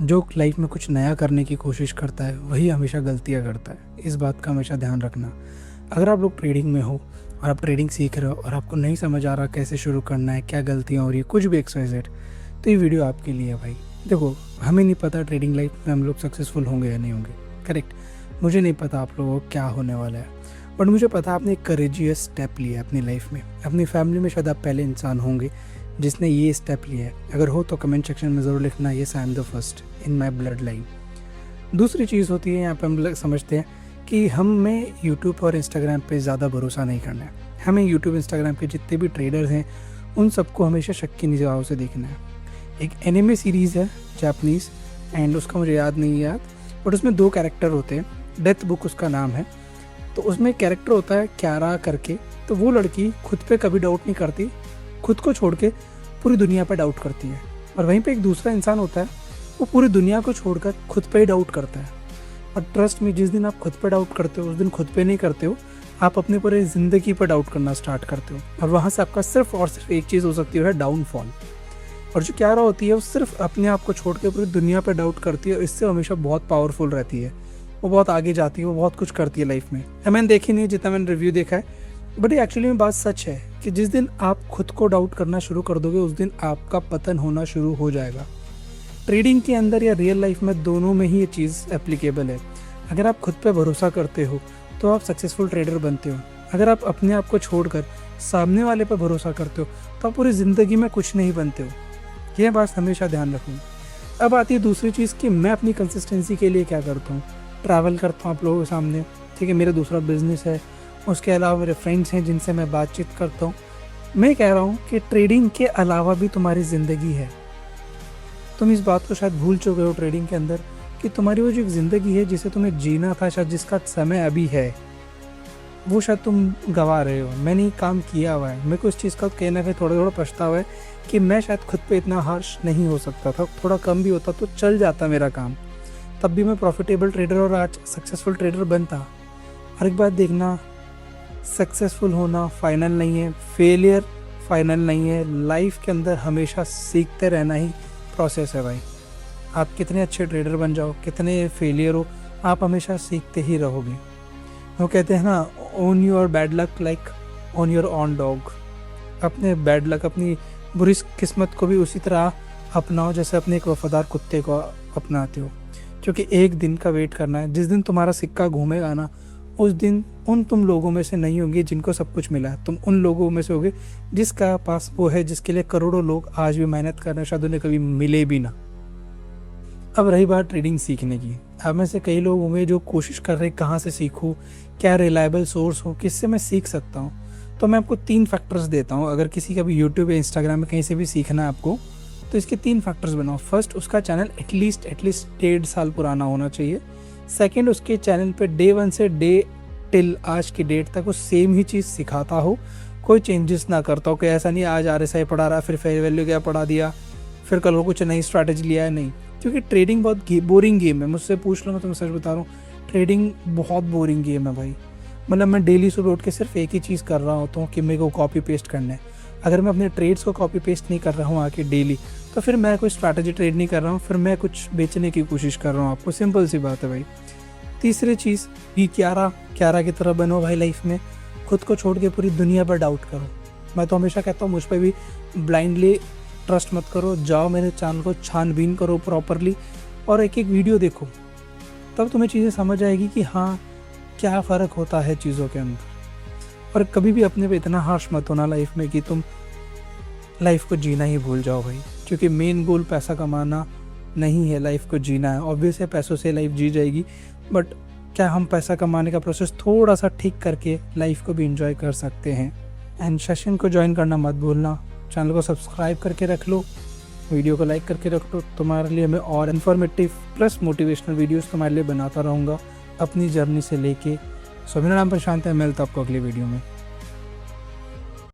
जो लाइफ में कुछ नया करने की कोशिश करता है वही हमेशा गलतियाँ करता है। इस बात का हमेशा ध्यान रखना। अगर आप लोग ट्रेडिंग में हो और आप ट्रेडिंग सीख रहे हो और आपको नहीं समझ आ रहा कैसे शुरू करना है, क्या गलतियाँ हो रही है, कुछ भी XYZ, तो ये वीडियो आपके लिए है भाई। देखो, हमें नहीं पता ट्रेडिंग लाइफ में हम लोग सक्सेसफुल होंगे या नहीं होंगे, करेक्ट। मुझे नहीं पता आप लोगों को क्या होने वाला है, बट मुझे पता आपने एक करेजियस स्टेप लिया है अपनी लाइफ में। अपनी फैमिली में शायद आप पहले इंसान होंगे जिसने ये स्टेप लिया है। अगर हो तो कमेंट सेक्शन में ज़रूर लिखना, yes I am the first in my blood line. दूसरी चीज़ होती है, यहाँ पे हम समझते हैं कि हमें यूट्यूब और इंस्टाग्राम पे ज़्यादा भरोसा नहीं करना है। हमें यूट्यूब इंस्टाग्राम पे जितने भी ट्रेडर्स हैं उन सबको हमेशा शक की निगाहों से देखना है। एक एनिमे सीरीज़ है जापनीज़, एंड उसका मुझे याद नहीं याद, बट उसमें 2 कैरेक्टर होते हैं। डेथ बुक उसका नाम है। तो उसमें कैरेक्टर होता है क्यारा करके। तो वो लड़की खुद पे कभी डाउट नहीं करती, खुद को छोड़ के पूरी दुनिया पे डाउट करती है। और वहीं पे एक दूसरा इंसान होता है, वो पूरी दुनिया को छोड़कर खुद पे ही डाउट करता है। और ट्रस्ट में, जिस दिन आप खुद पे डाउट करते हो उस दिन खुद पे नहीं करते हो, आप अपने पूरे ज़िंदगी पर डाउट करना स्टार्ट करते हो। और वहाँ से आपका सिर्फ और सिर्फ एक चीज़ हो सकती है, डाउनफॉल। और जो क्यारा होती है वो सिर्फ अपने आप को छोड़ के पूरी दुनिया पर डाउट करती है, और इससे हमेशा बहुत पावरफुल रहती है। वो बहुत आगे जाती है, वो बहुत कुछ करती है लाइफ में। मैंने देखी नहीं जितना मैंने रिव्यू देखा है, बट ये एक्चुअली में बात सच है कि जिस दिन आप खुद को डाउट करना शुरू कर दोगे उस दिन आपका पतन होना शुरू हो जाएगा। ट्रेडिंग के अंदर या रियल लाइफ में, दोनों में ही ये चीज़ एप्लीकेबल है। अगर आप खुद पे भरोसा करते हो तो आप सक्सेसफुल ट्रेडर बनते हो। अगर आप अपने आप को छोड़कर सामने वाले पर भरोसा करते हो तो आप पूरी ज़िंदगी में कुछ नहीं बनते हो। यह बात हमेशा ध्यान रखूँ। अब आती है दूसरी चीज़ कि मैं अपनी कंसिस्टेंसी के लिए क्या करता हूँ। ट्रैवल करता हूँ आप लोगों के सामने, ठीक है, मेरा दूसरा बिजनेस है, उसके अलावा मेरे फ्रेंड्स हैं जिनसे मैं बातचीत करता हूँ। मैं कह रहा हूँ कि ट्रेडिंग के अलावा भी तुम्हारी ज़िंदगी है। तुम इस बात को शायद भूल चुके हो ट्रेडिंग के अंदर कि तुम्हारी वो जो एक ज़िंदगी है जिसे तुम्हें जीना था, शायद जिसका समय अभी है, वो शायद तुम गंवा रहे हो। मैंने ये काम किया हुआ है, मेरे को इस चीज़ का कहीं ना कहीं थोड़ा थोड़ा पछतावा है कि मैं शायद खुद पे इतना हार्श नहीं हो सकता था। थोड़ा कम भी होता तो चल जाता मेरा काम, तब भी मैं प्रॉफिटेबल ट्रेडर और आज सक्सेसफुल ट्रेडर बनता। हर एक बात देखना, सक्सेसफुल होना फाइनल नहीं है, फेलियर फाइनल नहीं है। लाइफ के अंदर हमेशा सीखते रहना ही प्रोसेस है भाई। आप कितने अच्छे ट्रेडर बन जाओ, कितने फेलियर हो, आप हमेशा सीखते ही रहोगे। वो कहते हैं ना, own your bad luck like own your on dog. अपने बैड लक, अपनी बुरी किस्मत को भी उसी तरह अपनाओ जैसे अपने एक वफादार कुत्ते को अपनाते हो। क्योंकि एक दिन का वेट करना है, जिस दिन तुम्हारा सिक्का घूमेगा ना, उस दिन तुम लोगों में से नहीं होंगे जिनको सब कुछ मिला है। तुम उन लोगों में से होगे जिसका पास वो है जिसके लिए करोड़ों लोग आज भी मेहनत कर रहे हैं, शायद उन्हें कभी मिले भी ना। अब रही बात ट्रेडिंग सीखने की, अब में से कई लोग होंगे जो कोशिश कर रहे हैं कहाँ से सीखूँ, क्या रिलायबल सोर्स हो, किससे मैं सीख सकता हूँ। तो मैं आपको 3 फैक्टर्स देता हूँ। अगर किसी का भी यूट्यूब या इंस्टाग्राम में कहीं से भी सीखना है आपको, तो इसके 3 फैक्टर्स बनाओ। फर्स्ट, उसका चैनल एटलीस्ट 1.5 साल पुराना होना चाहिए। सेकंड, उसके चैनल पे डे 1 से डे टिल आज की डेट तक वो सेम ही चीज़ सिखाता हो, कोई चेंजेस ना करता हो। कि ऐसा नहीं आज RSI पढ़ा रहा, फिर फेयर वैल्यू क्या पढ़ा दिया, फिर कल को कुछ नई स्ट्रैटेजी लिया है, नहीं। क्योंकि ट्रेडिंग बहुत बोरिंग गेम है। मुझसे पूछ लो, मैं तुम्हें सच बता रहा हूँ, ट्रेडिंग बहुत बोरिंग गेम है भाई। मतलब मैं डेली सुबह उठ के सिर्फ एक ही चीज़ कर रहा होता हूँ कि मेरे को कॉपी पेस्ट करना है। अगर मैं अपने ट्रेड्स को कॉपी पेस्ट नहीं कर रहा हूँ आके डेली, तो फिर मैं कोई स्ट्रैटेजी ट्रेड नहीं कर रहा हूँ, फिर मैं कुछ बेचने की कोशिश कर रहा हूँ आपको। सिंपल सी बात है भाई। तीसरी चीज़, ये क्यारा की तरह बनो भाई लाइफ में। खुद को छोड़ के पूरी दुनिया पर डाउट करो। मैं तो हमेशा कहता हूँ मुझ पर भी ब्लाइंडली ट्रस्ट मत करो। जाओ मेरे चैनल को छानबीन करो प्रॉपरली और एक एक वीडियो देखो, तब तुम्हें चीज़ें समझ आएगी कि हाँ क्या फ़र्क होता है चीज़ों के अंदर। और कभी भी अपने पे इतना हार्श मत होना लाइफ में कि तुम लाइफ को जीना ही भूल जाओ भाई। क्योंकि मेन गोल पैसा कमाना नहीं है, लाइफ को जीना है। ऑब्वियस है पैसों से लाइफ जी जाएगी, बट क्या हम पैसा कमाने का प्रोसेस थोड़ा सा ठीक करके लाइफ को भी इंजॉय कर सकते हैं। एंड सेशन को ज्वाइन करना मत भूलना। चैनल को सब्सक्राइब करके रख लो, वीडियो को लाइक करके रख लो। तुम्हारे लिए मैं और इन्फॉर्मेटिव प्लस मोटिवेशनल वीडियोस तुम्हारे लिए बनाता रहूँगा अपनी जर्नी से लेके। सो मेरा नाम प्रशांत है, मिलता आपको अगले वीडियो में।